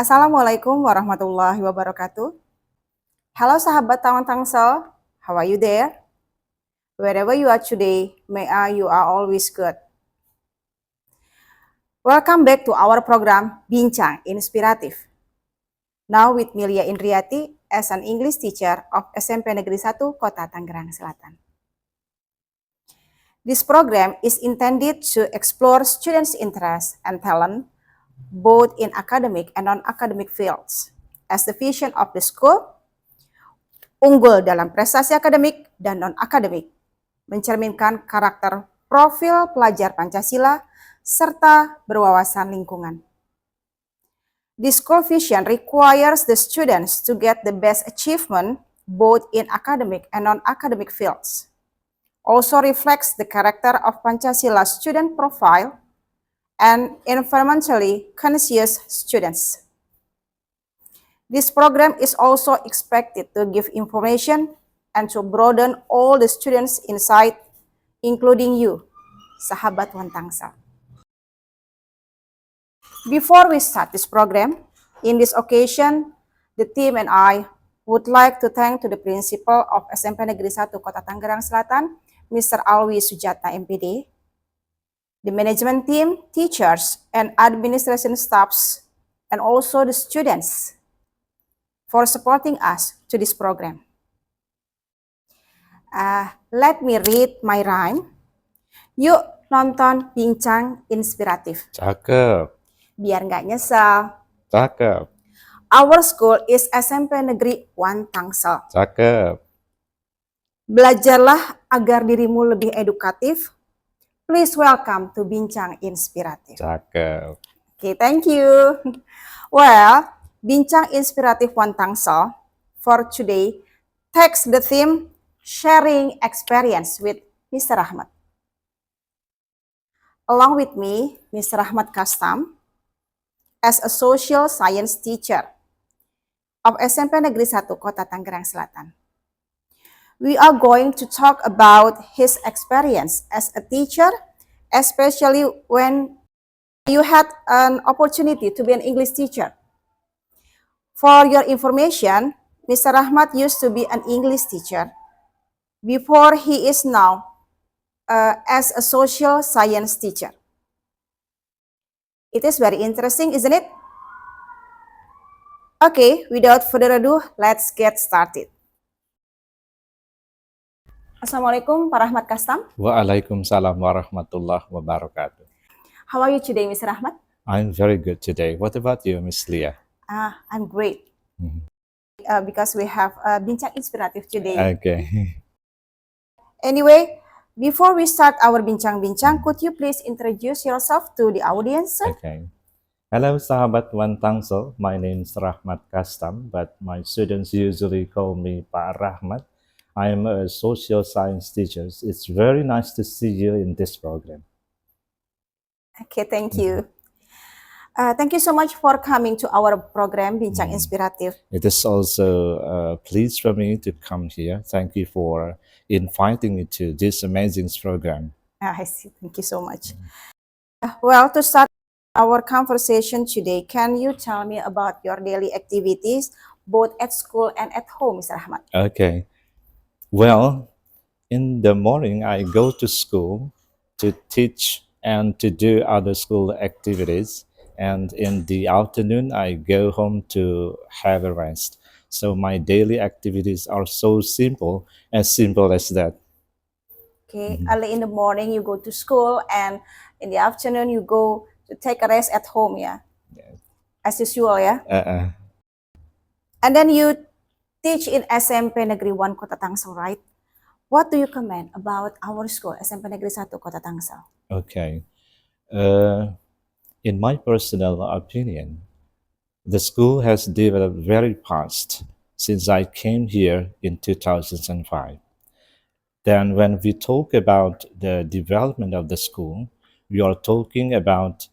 Assalamualaikum warahmatullahi wabarakatuh. Hello Sahabat Tangsel, how are you there? Wherever you are today, you are always good. Welcome back to our program Bincang Inspiratif. Now with Milia Indriati as an English teacher of SMP Negeri 1 Kota Tangerang Selatan. This program is intended to explore students' interests and talent both in academic and non-academic fields. As the vision of the school, unggul dalam prestasi akademik dan non-akademik, mencerminkan karakter profil pelajar Pancasila, serta berwawasan lingkungan. The school vision requires the students to get the best achievement both in academic and non-academic fields. Also reflects the character of Pancasila student profile and environmentally conscious students. This program is also expected to give information and to broaden all the students' insight, including you, Sahabat One Tangsel. Before we start this program, in this occasion, the team and I would like to thank to the principal of SMP Negeri 1 Kota Tangerang Selatan, Mr. Alwi Sujata M.Pd, the management team, teachers, and administration staffs, and also the students for supporting us to this program. Let me read my rhyme. Yuk nonton Bincang Inspiratif. Cakep. Biar nggak nyesel. Cakep. Our school is SMP Negeri One Tangsel. Cakep. Belajarlah agar dirimu lebih edukatif. Please welcome to Bincang Inspiratif. Cakep. Okay, thank you. Well, Bincang Inspiratif One Tangsel for today takes the theme Sharing Experience with Mr. Rachmat. Along with me, Mr. Rachmat Kastam, as a social science teacher of SMP Negeri 1 Kota Tangerang Selatan. We are going to talk about his experience as a teacher, especially when you had an opportunity to be an English teacher. For your information, Mr. Rachmat used to be an English teacher before he is now as a social science teacher. It is very interesting, isn't it? Okay, without further ado, let's get started. Assalamualaikum, Pak Rachmat Kastam. Waalaikumsalam warahmatullahi wabarakatuh. How are you today, Mr. Rachmat? I'm very good today. What about you, Miss Leah? I'm great. Because we have Bincang Inspiratif today. Okay. Anyway, before we start our bincang-bincang, could you please introduce yourself to the audience? Okay. Hello, Sahabat One Tangsel. My name is Rachmat Kastam, but my students usually call me Pak Rachmat. I am a social science teacher. It's very nice to see you in this program. Okay, thank you. Thank you so much for coming to our program, Bincang Inspiratif. It is also a pleasure for me to come here. Thank you for inviting me to this amazing program. I see. Thank you so much. Well, to start our conversation today, can you tell me about your daily activities, both at school and at home, Mr. Rachmat? Okay. Well, in the morning, I go to school to teach and to do other school activities. And in the afternoon, I go home to have a rest. So my daily activities are so simple, as that. Okay, early in the morning you go to school, and in the afternoon you go to take a rest at home, yeah? As usual, yeah? And then you teach in SMP Negeri 1 Kota Tangsel, right? What do you comment about our school, SMP Negeri 1 Kota Tangsel? Okay. In my personal opinion, the school has developed very fast since I came here in 2005. Then when we talk about the development of the school, we are talking about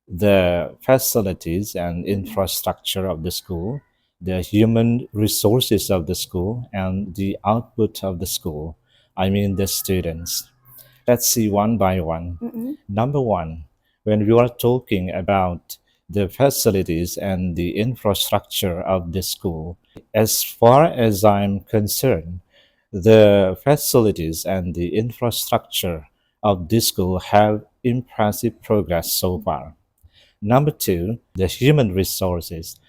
the facilities and infrastructure of the school, the human resources of the school, and the output of the school. I mean the students. Let's see one by one. Number one, when we are talking about the facilities and the infrastructure of the school. As far as I'm concerned, the facilities and the infrastructure of this school have impressive progress so far. Number two, the human resources.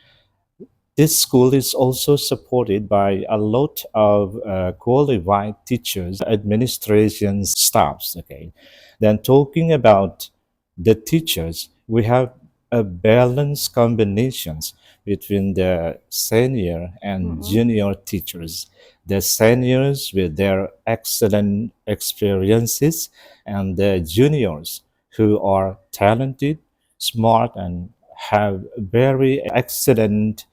This school is also supported by a lot of qualified teachers, administration staffs. Okay, then talking about the teachers, we have a balanced combinations between the senior and junior teachers. The seniors with their excellent experiences, and the juniors who are talented, smart, and have very excellent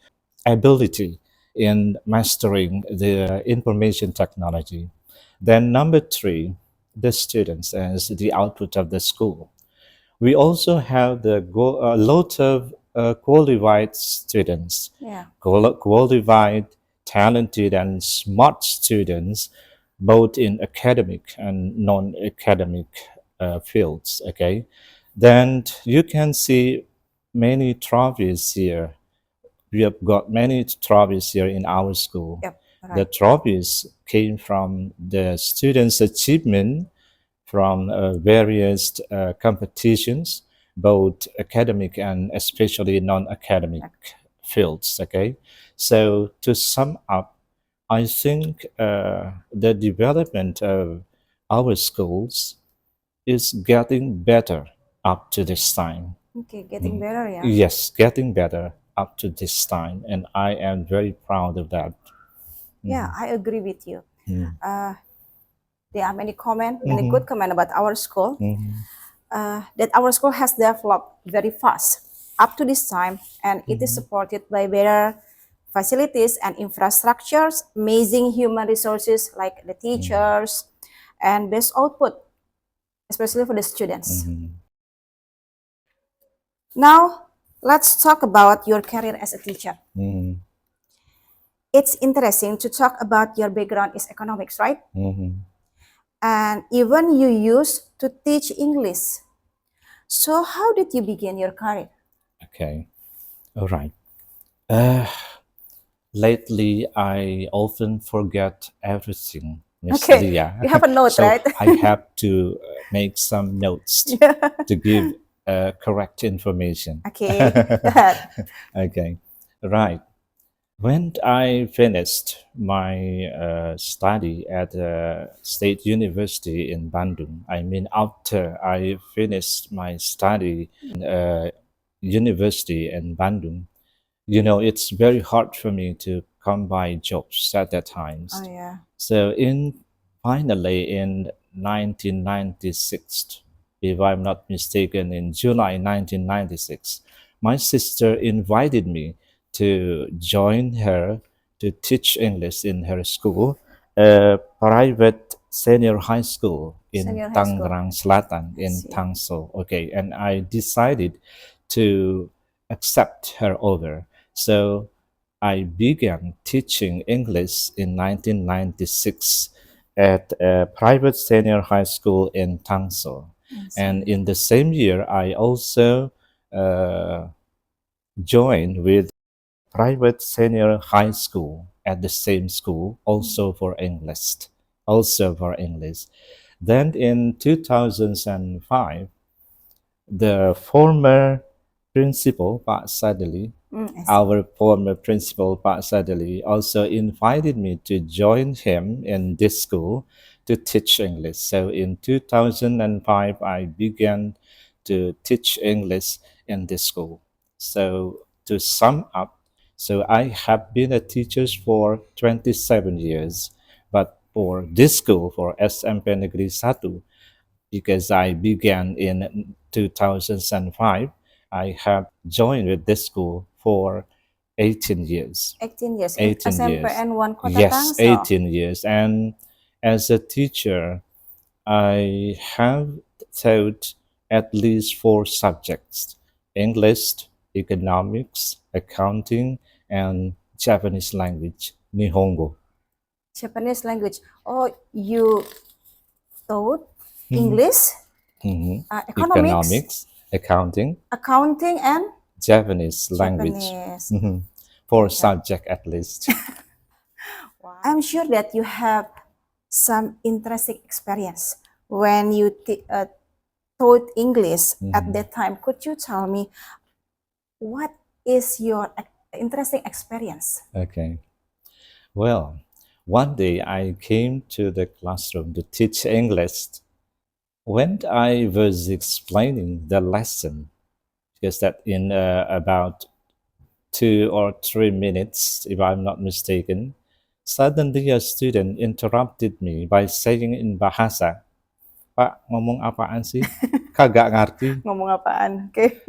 ability in mastering the information technology. Then number three, the students as the output of the school. We also have a lot of qualified students, Yeah. qualified, talented, and smart students, both in academic and non-academic fields. Okay, then you can see many trophies here. We have got many trophies here in our school. Yep. The Right. trophies came from the students' achievement from various competitions, both academic and especially non-academic fields. Okay, so to sum up, I think the development of our schools is getting better up to this time. Okay, getting better, yeah. Yes, getting better up to this time, and I am very proud of that. Yeah, I agree with you. Mm. There are many many good comment about our school. Mhm. That our school has developed very fast up to this time, and it is supported by better facilities and infrastructures, amazing human resources like the teachers, and best output, especially for the students. Now, let's talk about your career as a teacher. Mhm. It's interesting to talk about your background is economics, right? Mhm. And even you used to teach English. So how did you begin your career? Okay, all right. Lately, I often forget everything, Miss Okay, Leah. you have a note, So right? I have to make some notes to give correct information. Okay, go ahead. Okay, right. When I finished my study at State University in Bandung, I mean, after I finished my study in university in Bandung, you know, it's very hard for me to come by jobs at that time. Oh yeah. So finally in 1996, if I'm not mistaken, in July 1996, my sister invited me to join her to teach English in her school, a private senior high school in Senior high school. Tangerang Selatan I in see. Tangsel. Okay, and I decided to accept her offer. So I began teaching English in 1996 at a private senior high school in Tangsel. And in the same year, I also uh, joined with private senior high school at the same school, also for English. Also for English. Then in 2005, the former principal, Pak Sadali, I see. our former principal, Pak Sadali, also invited me to join him in this school to teach English. So in 2005, I began to teach English in this school. So to sum up, so I have been a teacher for 27 years, but for this school, for SMP Negeri 1, because I began in 2005, I have joined with this school for 18 years. 18 years in 18 SMP years. N1 Kota Yes, Tangsel. 18 years. And as a teacher, I have taught at least 4 subjects: English, economics, accounting, and Japanese language, Nihongo. Japanese language. Oh, you taught English, economics, Economics, accounting, accounting, and Japanese language. Japanese. For Okay. subject at least. I'm sure that you have some interesting experience when you taught English at that time. Could you tell me what is your interesting experience? Okay. Well, one day I came to the classroom to teach English. When I was explaining the lesson, because that in about 2 or 3 minutes, if I'm not mistaken, suddenly a student interrupted me by saying in Bahasa, "Pak, ngomong apaan sih? Kagak ngerti." Ngomong apaan? Okay.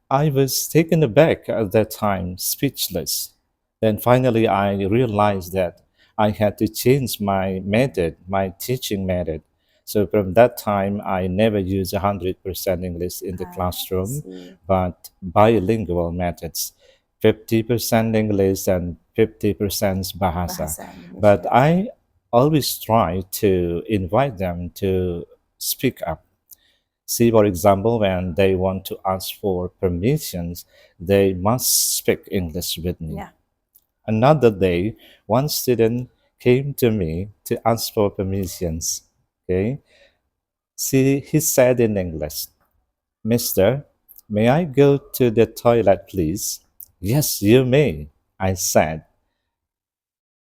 I was taken aback at that time, speechless. Then finally, I realized that I had to change my method, my teaching method. So from that time, I never use 100% English in the classroom, see. but bilingual methods, 50% English and 50% Bahasa. Bahasa Indonesia. But I always try to invite them to speak up. See, for example, when they want to ask for permissions, they must speak English with me. Yeah. Another day, one student came to me to ask for permissions. Okay, see, he said in English, "Mister, may I go to the toilet, please?" "Yes, you may," I said.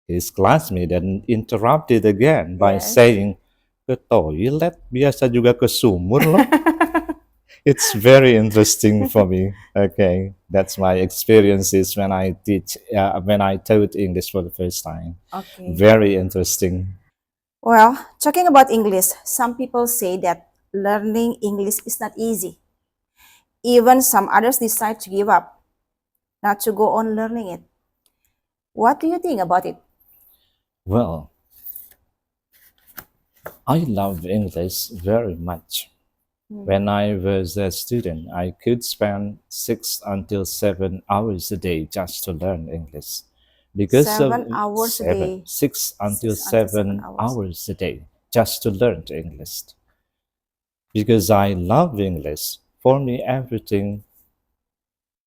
His classmate then interrupted again by Yes. saying, "Ke toilet biasa juga ke sumur loh." It's very interesting for me. Okay, that's my experiences when I when I taught English for the first time. Okay. Very interesting. Well, talking about English, some people say that learning English is not easy. Even some others decide to give up, not to go on learning it. What do you think about it? Well, I love English very much. When I was a student, I could spend 6 until 7 hours a day just to learn English. Because 7 hours a day. 6 until 7 hours. hours a day just to learn English. Because I love English. For me, everything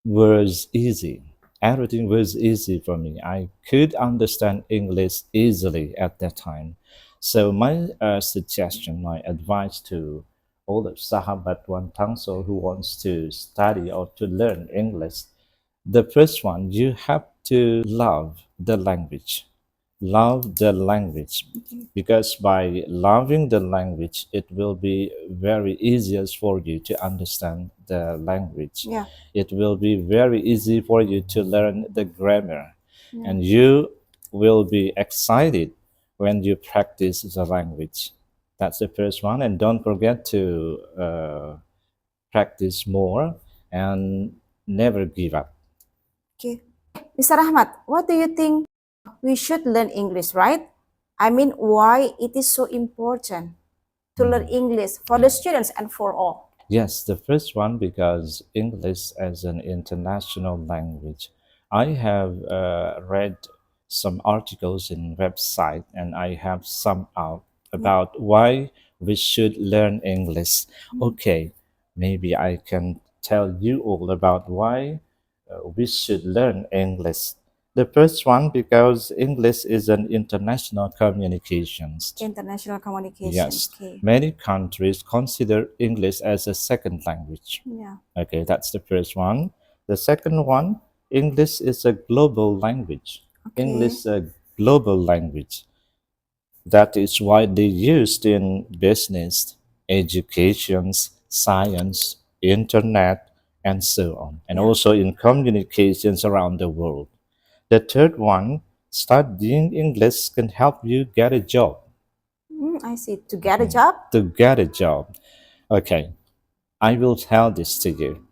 was easy. Everything was easy for me. I could understand English easily at that time. So my suggestion, my advice to all the Sahabat One Tangsel who wants to study or to learn English, the first one, you have to love the language. Love the language, because by loving the language, it will be very easiest for you to understand the language. Yeah. It will be very easy for you to learn the grammar, and you will be excited when you practice the language. That's the first one, and don't forget to practice more and never give up. Okay. Mr. Rahmat, what do you think we should learn English, right? I mean, why it is so important to learn English for the students and for all? Yes, the first one, because English as an international language. I have read some articles in website, and I have summed out about why we should learn English. Okay, maybe I can tell you all about why we should learn English. The first one, because English is an international communications. International communications. Yes, Okay. many countries consider English as a second language. Yeah. Okay, that's the first one. The second one, English is a global language. Okay. English is a global language that is widely used in business, education, science, internet, and so on, and also in communications around the world. The third one, studying English can help you get a job. I see. To get a job? To get a job. Okay, I will tell this to you.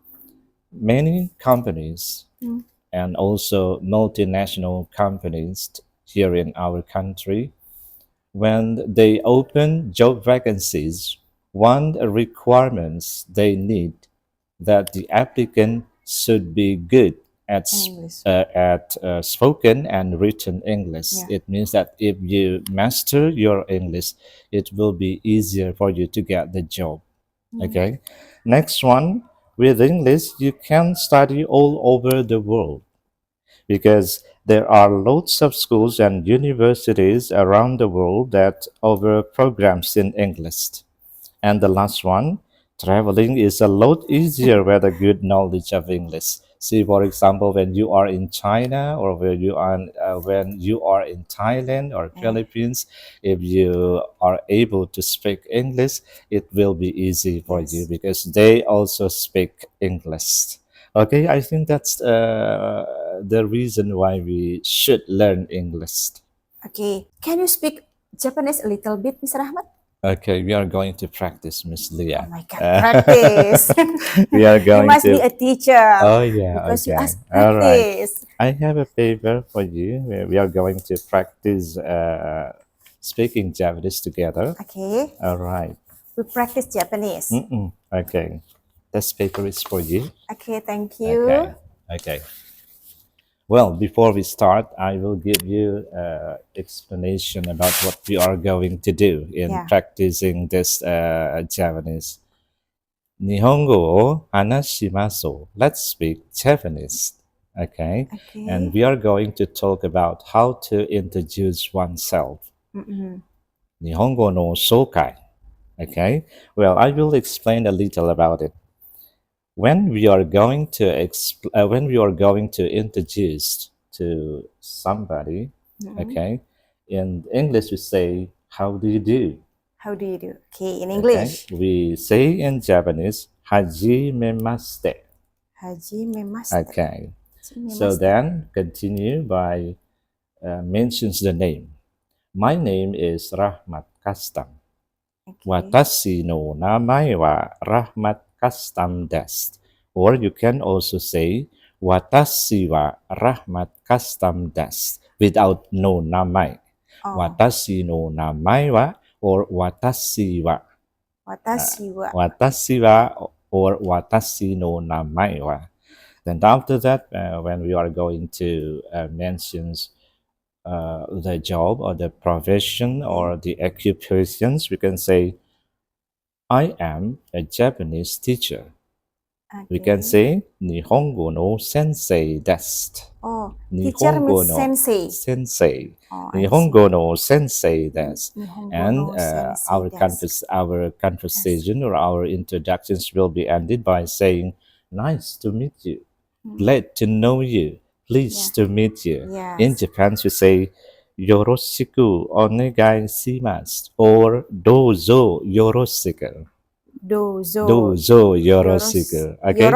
Many companies and also multinational companies here in our country, when they open job vacancies, one requirements they need that the applicant should be good at English. spoken and written English. Yeah. It means that if you master your English, it will be easier for you to get the job. Okay. Next one, with English, you can study all over the world because there are lots of schools and universities around the world that offer programs in English. And the last one, traveling is a lot easier with a good knowledge of English. See, for example, when you are in China or when you are in Thailand or Philippines, if you are able to speak English, it will be easy for you because they also speak English. Okay, I think that's the reason why we should learn English. Okay, can you speak Japanese a little bit, Mr. Rahmat? Okay, we are going to practice, Miss Oh Leah. my God, practice. We are You going must to. be a teacher. Oh yeah, Because you okay. asked All right. practice. I have a paper for you. We are going to practice speaking Japanese together. Okay, All right. we practice Japanese. Okay. This paper is for you. Okay, thank you. Okay. Okay. Well, before we start, I will give you explanation about what we are going to do in Yeah. practicing this Japanese. Nihongo o hanashimasu. Let's speak Japanese. Okay? Okay. And we are going to talk about how to introduce oneself. Nihongo no shokai. Okay? Well, I will explain a little about it. When we are going to introduce to somebody, okay, in English we say, "How do you do?" How do you do? Okay, in Okay? English. We say in Japanese, "Hajimemashite." Hajimemashite. Okay. So then continue by mentions the name. My name is Rachmat Kastam. Watashi no namae wa Rachmat Kastam desu. Or you can also say Watashi wa Rachmat Kastam desu without no namae. Watashi no namae wa or watashi wa. Watashi wa. Watashi wa or watashi no namae wa. Then after that, when we are going to mention the job or the profession or the occupations, we can say, I am a Japanese teacher. We can say, Nihongo no sensei desu. Oh, teacher means sensei. Sensei. Oh, Nihongo no sensei desu. And no sensei our conversation or our introductions will be ended by saying, nice to meet you. Glad to know you. Pleased to meet you. In Japan, we say, yoroshiku onegai shimasu or dozo yoroshiku. Dozo yoroshiku. Okay?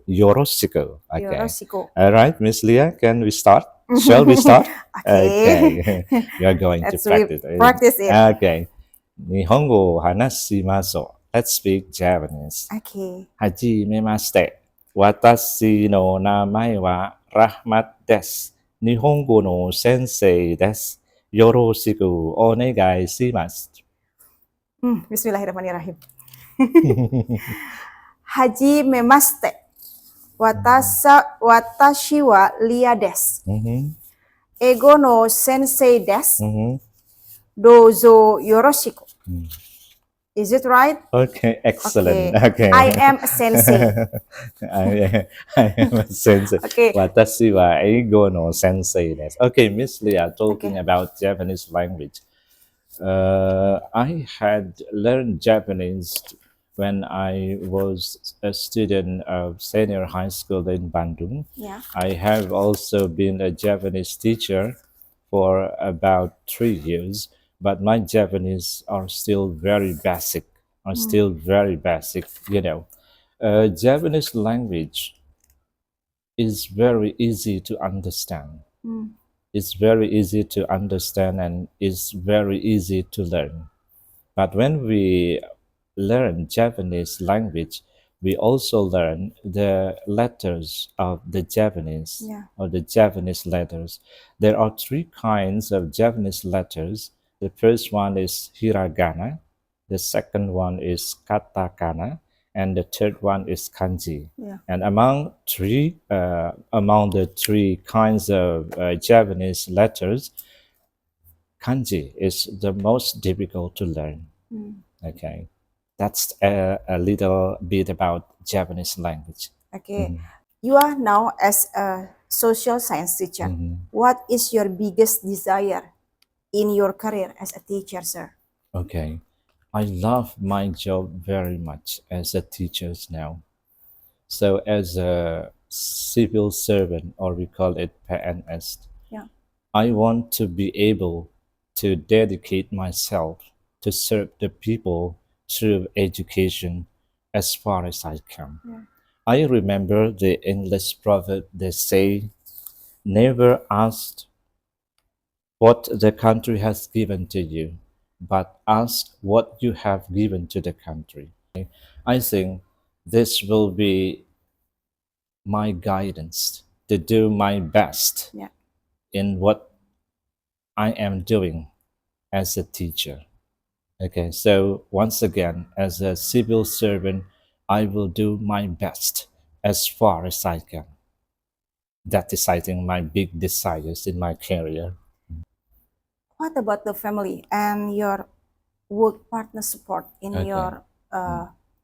Yoroshiku. Okay. All right, Miss Leah, can we start? Shall we start? Okay. We are going to practice. Practice it. Okay. Nihongo hanashimasu. Let's speak Japanese. Okay. Hajimemashite. Watashi no namae wa Rachmat desu. Nihongo no sensei desu. Yoroshiku onegai shimasu. Bismillahirrahmanirrahim. Hajimemashite. Watashi wa Lia desu. Ego no sensei desu. Dozo yoroshiku. Is it right? Okay, excellent. Okay. I am a sensei. I am a sensei. Okay. Watashi wa eigo no sensei desu. Okay, Miss Leah, talking about Japanese language. I had learned Japanese when I was a student of senior high school in Bandung. Yeah. I have also been a Japanese teacher for about 3 years, but my Japanese are still very basic. You know, Japanese language is very easy to understand. It's very easy to understand and it's very easy to learn. But when we learn Japanese language, we also learn the letters of the Japanese or the Japanese letters. There are 3 kinds of Japanese letters. The first one is hiragana, the second one is katakana, and the third one is kanji. And among the 3 kinds of Japanese letters, kanji is the most difficult to learn. Okay. That's a little bit about Japanese language. Okay. You are now as a social science teacher. What is your biggest desire in your career as a teacher, sir? Okay. I love my job very much as a teacher now. So as a civil servant, or we call it PNS, Yeah. I want to be able to dedicate myself to serve the people through education as far as I can. Yeah. I remember the English proverb, they say, never ask what the country has given to you, but ask what you have given to the country. I think this will be my guidance to do my best Yeah. in what I am doing as a teacher. Okay, so once again, as a civil servant, I will do my best as far as I can. That is, I think, my big desires in my career. What about the family and your work partner support in Okay. your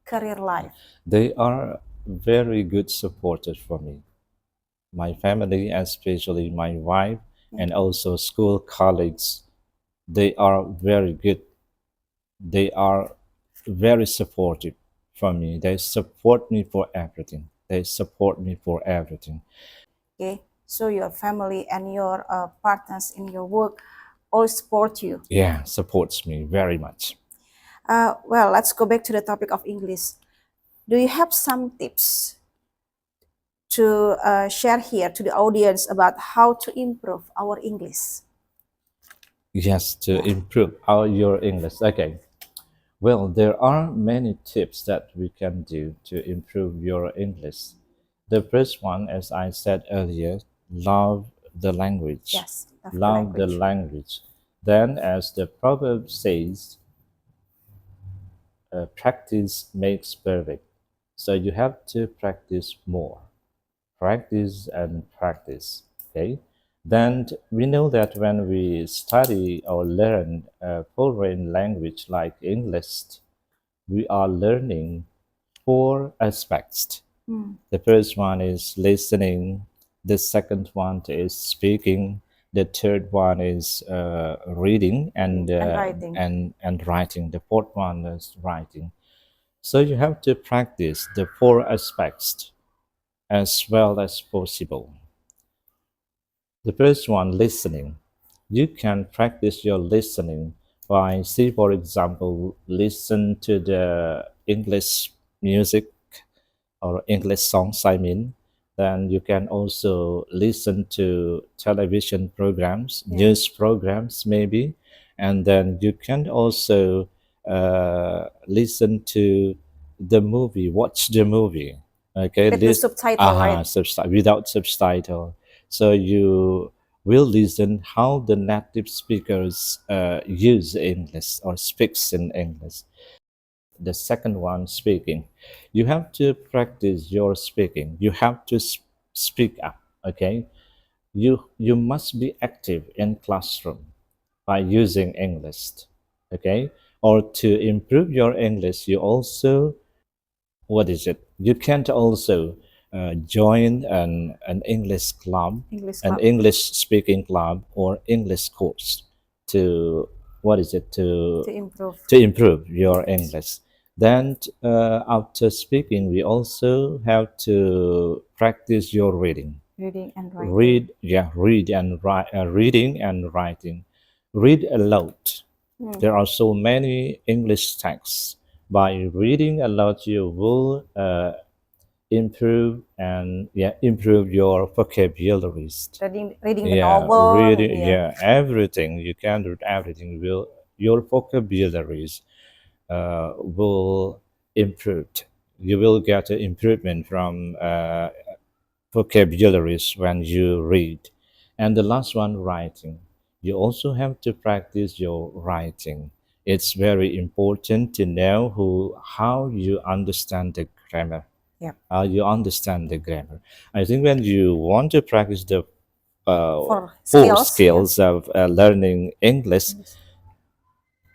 career life? They are very good supporters for me. My family, especially my wife, and also school colleagues, they are very good. They are very supportive for me. They support me for everything. They support me for everything. Okay, so your family and your partners in your work all support you. Yeah, supports me very much. Well, let's go back to the topic of English. Do you have some tips to share here to the audience about how to improve our English? Yes, to improve your English. Okay. Well, there are many tips that we can do to improve your English. The first one, as I said earlier, love the language. Yes, Love the language. Then, as the proverb says, practice makes perfect. So you have to practice more. Practice and practice. Okay. Then we know that when we study or learn a foreign language like English, we are learning four aspects. The first one is listening, the second one is speaking, the third one is reading, and writing. and writing. The fourth one is writing. So you have to practice the four aspects as well as possible. The first one, listening. You can practice your listening by, say, for example, listen to the English music or English songs, I mean. Then you can also listen to television programs, news programs, maybe. And then you can also listen to the movie, watch the movie. Okay, With the subtitle, right? Without subtitle. So you will listen how the native speakers use English or speaks in English. The second one, speaking. You have to practice your speaking. You have to speak up. Okay, you must be active in classroom by using English. Okay, or to improve your English, you also, what is it? You can also join an English club, English an club. English speaking club, or English course to, what is it, To improve. to improve your English. Then after speaking, we also have to practice your reading. Reading and writing. Reading and writing. Read aloud. There are so many English texts. By reading aloud, you will improve your vocabularies. Reading the novel. Reading, everything. You can read everything. Your vocabularies will improve. You will get an improvement from vocabularies when you read. And the last one, writing. You also have to practice your writing. It's very important to know how you understand the grammar. Yep. How you understand the grammar. I think when you want to practice the For four skills, skills of learning English,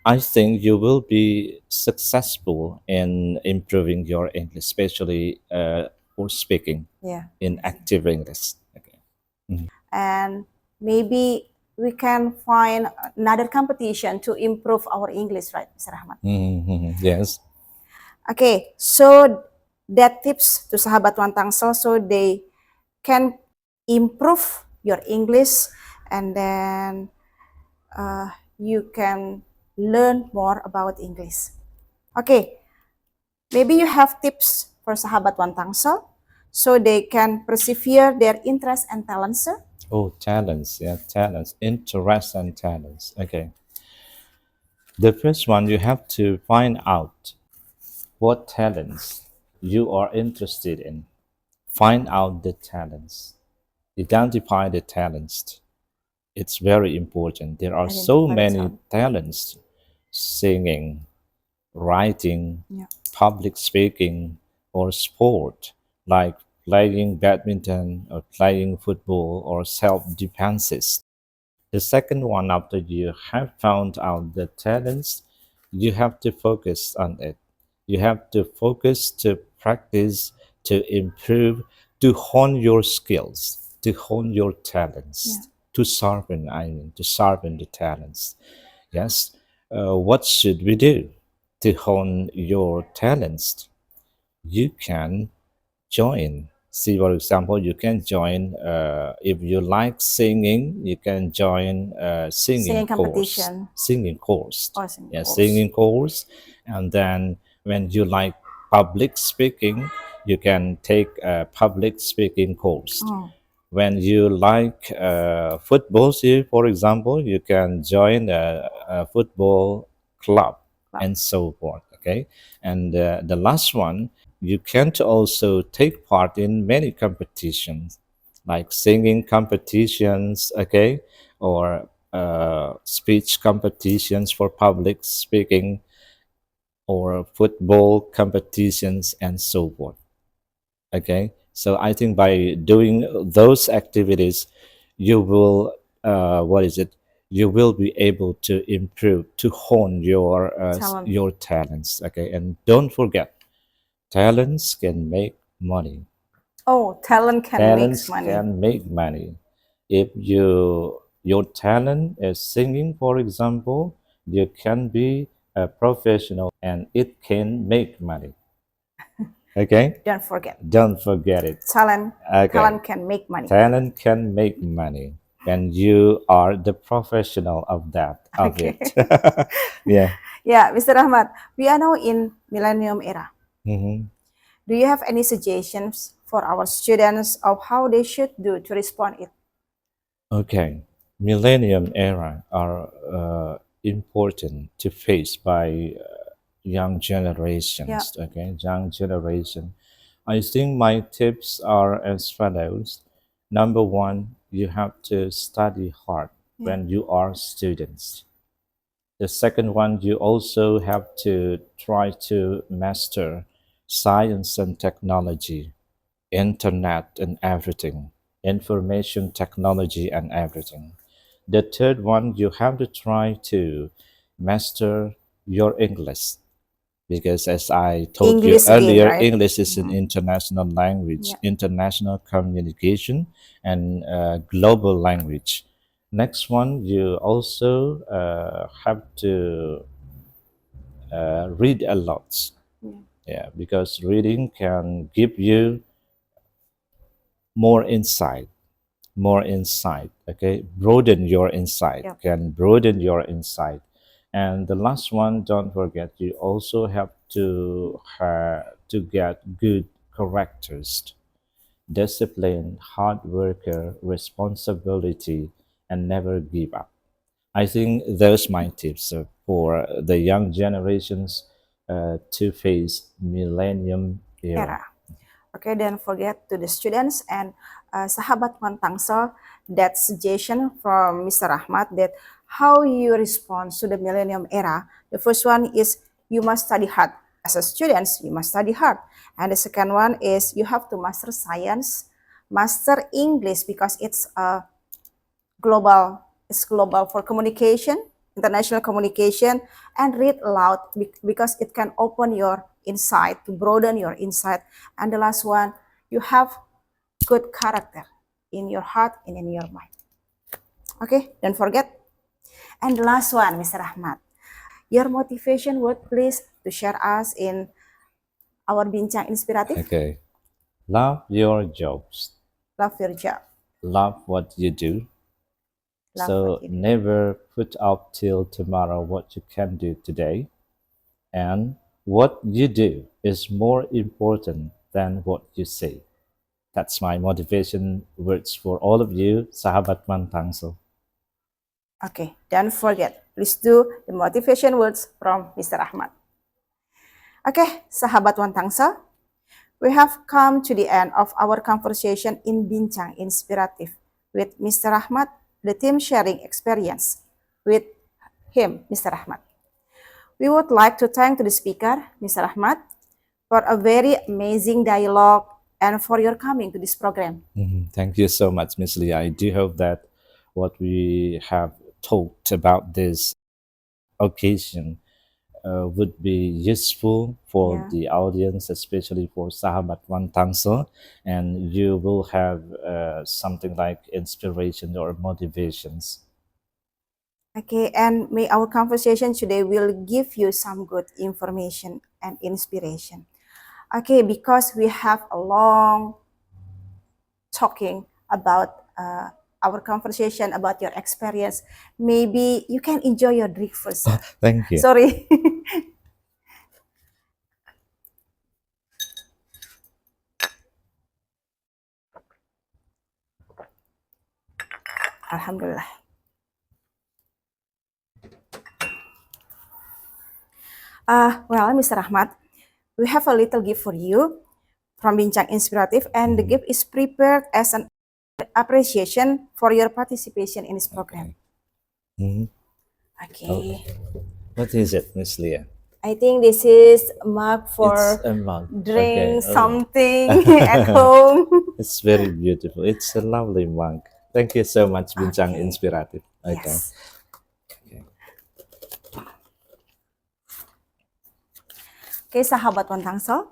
I think you will be successful in improving your English, especially for speaking Yeah. in active English. Okay. And maybe we can find another competition to improve our English, right, Mr. Rahmat? Yes. Okay, so that tips to Sahabat One Tangsel so they can improve your English, and then you can learn more about English. Okay, maybe you have tips for Sahabat One Tangsel so they can persevere their interests and talents, sir? Oh, talents. Yeah, talents. Interests and talents. Okay. The first one, you have to find out what talents you are interested in. Find out the talents. Identify the talents. It's very important. There are so Identify the many talent. talents: singing, writing, Yeah. public speaking, or sport, like playing badminton or playing football or self-defenses. The second one, after you have found out the talents, you have to focus on it. You have to focus to practice, to improve, to hone your skills, to hone your talents, Yeah. to sharpen the talents. Yes. What should we do to hone your talents? You can join. See, for example, you can join, if you like singing, you can join Singing competition singing course. or singing Yeah, course. singing course. And then when you like public speaking, you can take a public speaking course. Oh, When you like football, see, for example, you can join a football club wow. and so forth. Okay. And the last one, you can also take part in many competitions, like singing competitions, okay, or speech competitions for public speaking, or football competitions, and so forth. Okay, so I think by doing those activities, you will, what is it? You will be able to improve, to hone Talent. your talents. Okay, and don't forget, talents can make money. Oh, talent can make Talents money. can make money. If your talent is singing, for example, you can be a professional, and it can make money. Okay, Don't forget, don't forget it. talent. Okay, Talent can make money. talent can make money, and you are the professional of Okay. it. Yeah. Yeah, Mr. Rahmat, we are now in millennium era. Mhm. Do you have any suggestions for our students of how they should do to respond it? Okay, millennium era are important to face by young Yeah. generations. Okay, young generation. I think my tips are as follows. Number one, you have to study hard Yeah. when you are students. The second one, you also have to try to master science and technology, internet and everything, information technology and everything. The third one, you have to try to master your English, because as I told you English again, earlier, right? English is an international language, Yeah. international communication, and global language. Next one, you also have to read a lot. Yeah. Yeah, because reading can give you more insight, okay, broaden your insight, Yep. can broaden your insight. And the last one, don't forget, you also have to get good characters: discipline, hard worker, responsibility, and never give up. I think those my tips for the young generations to face millennium era. Era. Okay, don't forget to the students and Sahabat One Tangsel, that suggestion from Mr. Rahmat that how you respond to the millennium era. The first one is you must study hard. As a student, you must study hard. And the second one is you have to master science, master English because it's global. It's global for communication, international communication, and read aloud because it can open your insight, to broaden your insight. And the last one, you have good character in your heart and in your mind. Okay, don't forget. And the last one, Mr. Rachmat, your motivation word, please, to share us in our Bincang Inspiratif. Okay. Love your jobs. Love your job. Love what you do. Love So what you do. never put off till tomorrow what you can do today. And what you do is more important than what you say. That's my motivation words for all of you, Sahabat One Tangsel. Okay, don't forget, please do the motivation words from Mr. Rachmat. Okay, Sahabat One Tangsel, we have come to the end of our conversation in Bincang Inspiratif with Mr. Rachmat, the team sharing experience with him, Mr. Rachmat. We would like to thank the speaker, Mr. Rachmat, for a very amazing dialogue and for your coming to this program. Thank you so much, Miss Lee. I do hope that what we have talked about this occasion would be useful for the audience, especially for Sahabat One Tangsel, and you will have something like inspiration or motivations. Okay, and may our conversation today will give you some good information and inspiration. Okay, because we have a long talking about our conversation about your experience, maybe you can enjoy your drink first. Thank you. Sorry. Alhamdulillah. Well, Mr. Rachmat, we have a little gift for you from Bincang Inspiratif, and the gift is prepared as an appreciation for your participation in this program. Okay. What is it, Miss Leah? I think this is a mug for It's a mug. drink Okay. something at home. It's very beautiful. It's a lovely mug. Thank you so much, Bincang Okay. Inspiratif. Okay. Yes. Okay, Sahabat One Tangsel,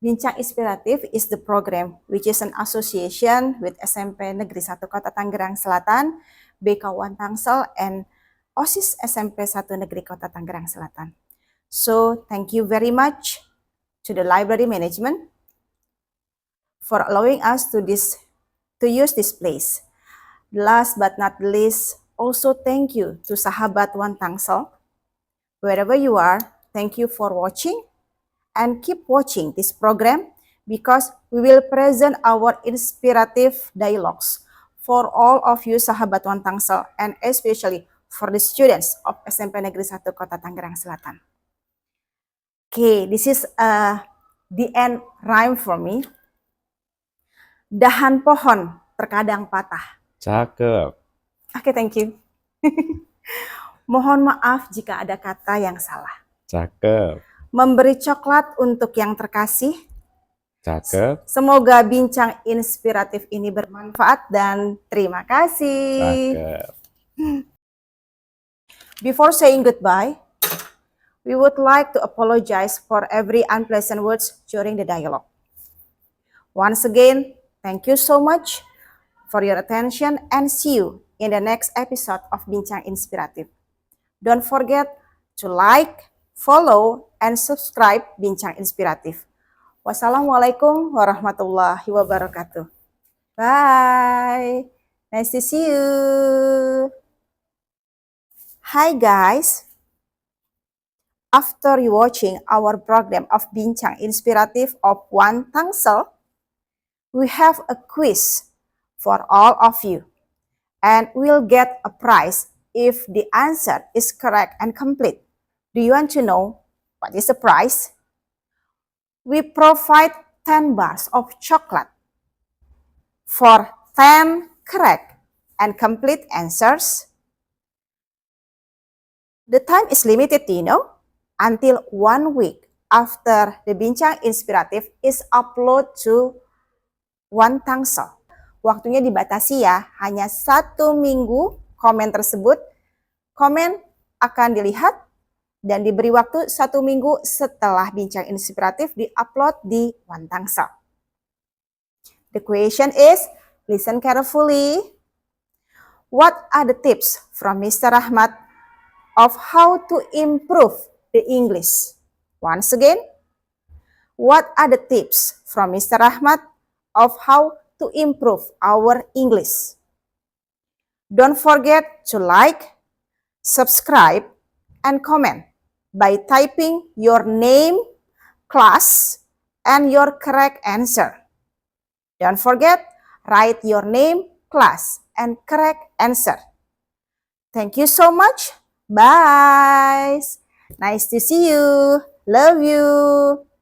Bincang Inspiratif is the program which is an association with SMP Negeri 1 Kota Tangerang Selatan, BK One Tangsel, and OSIS SMP 1 Negeri Kota Tangerang Selatan. So, thank you very much to the library management for allowing us to use this place. Last but not least, also thank you to Sahabat One Tangsel. Wherever you are, thank you for watching, and keep watching this program because we will present our inspirative dialogues for all of you Sahabat One Tangsel, and especially for the students of SMP Negeri 1 Kota Tangerang Selatan. Okay, this is the end rhyme for me. Dahan pohon terkadang patah. Cakep. Okay, thank you. Mohon maaf jika ada kata yang salah. Cakep. Memberi coklat untuk yang terkasih. Cakep. Semoga bincang inspiratif ini bermanfaat dan terima kasih. Cakep. Before saying goodbye, we would like to apologize for every unpleasant words during the dialogue. Once again, thank you so much for your attention and see you in the next episode of Bincang Inspiratif. Don't forget to like, follow, and subscribe Bincang Inspiratif. Wassalamualaikum warahmatullahi wabarakatuh. Bye. Nice to see you. Hi guys. After watching our program of Bincang Inspiratif of One Tangsel, we have a quiz for all of you, and we'll get a prize if the answer is correct and complete. Do you want to know what is the prize? We provide 10 bars of chocolate for 10 correct and complete answers. The time is limited, until 1 week after the Bincang Inspiratif is uploaded to One Tangsel. Waktunya dibatasi ya, hanya 1 minggu komen tersebut, komen akan dilihat dan diberi waktu 1 minggu setelah Bincang Inspiratif di-upload di One Tangsel. The question is, listen carefully. What are the tips from Mr. Rachmat of how to improve the English? Once again, what are the tips from Mr. Rachmat of how to improve our English? Don't forget to like, subscribe, and comment by typing your name, class, and your correct answer. Don't forget, write your name, class, and correct answer. Thank you so much. Bye. Nice to see you. Love you.